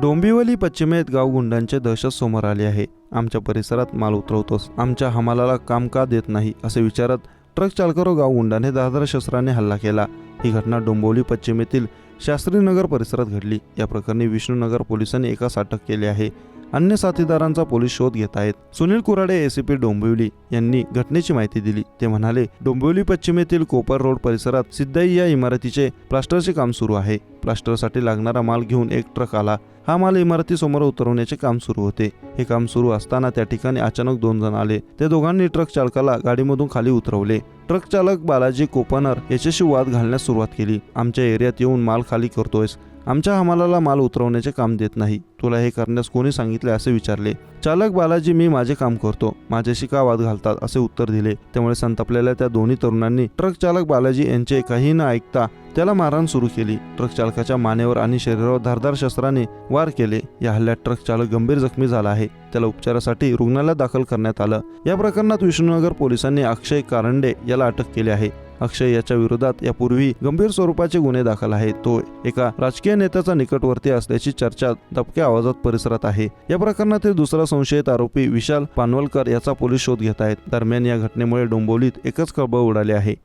डोंबिवली पश्चिमेत गाव गुंडांचे दहशत समोर आले आहे। आमच्या परिसरात माल उतरवतोस, आमच्या हमालाला काम का देत नाही असे विचारत ट्रक चालकावर गाव गुंडाने धारदार शस्त्राने हल्ला केला। ही घटना डोंबिवली पश्चिमेतील शास्त्रीनगर परिसरात घडली। या प्रकरणी विष्णुनगर पोलिसांनी एकास अटक केली आहे। अन्य साथीदारांचा पोलीस शोध घेत आहेत। सुनील कुराडे एसीपी डोंबिवली यांनी घटनेची माहिती दिली। ते म्हणाले, डोंबिवली पश्चिमेतील कोपर रोड परिसरात सिद्धाई या इमारतीचे प्लास्टरचे काम सुरू आहे। प्लास्टरसाठी लागणारा माल घेऊन एक ट्रक आला। हा माल इमारतीसमोर उतरवण्याचे काम सुरू होते। हे काम सुरू असताना त्या ठिकाणी अचानक 2 जण आले। त्या दोघांनी ट्रक चालकाला गाडीमधून खाली उतरवले। ट्रक चालक बालाजी कोपनर याच्याशी वाद घालण्यास सुरुवात केली। आमच्या एरियात येऊन माल खाली करतोयस, आमच्या हमालाला माल उतरवण्याचे काम देत नाही, तुला हे करण्यास कोणी सांगितले असे विचारले। चालक बालाजी, मी माझे काम करतो, माझ्याशी का वाद घालतात असे उत्तर दिले। त्यामुळे संतापलेल्या त्या दोन्ही तरुणांनी ट्रक चालक बालाजी यांचे काही न ऐकता त्याला मारहाण सुरू केली। ट्रक चालकाच्या मानेवर आणि शरीरावर धारदार शस्त्राने वार केले। या हल्ल्यात ट्रक चालक गंभीर जखमी झाला आहे। त्याला उपचारासाठी रुग्णालयात दाखल करण्यात आलं। या प्रकरणात विष्णुनगर पोलिसांनी अक्षय कारंडे याला अटक केली आहे। अक्षय याच्या विरोधात यापूर्वी गंभीर स्वरूपाचे गुन्हे दाखल आहेत। तो एका राजकीय नेत्याचा निकटवर्ती असल्याची चर्चा दबक्या आवाजात परिसरात आहे। या प्रकरणातील दुसरा संशयित आरोपी विशाल पानवलकर याचा पोलीस शोध घेत आहेत। दरम्यान या घटनेमुळे डोंबिवलीत एकच खळबळ उडाली आहे।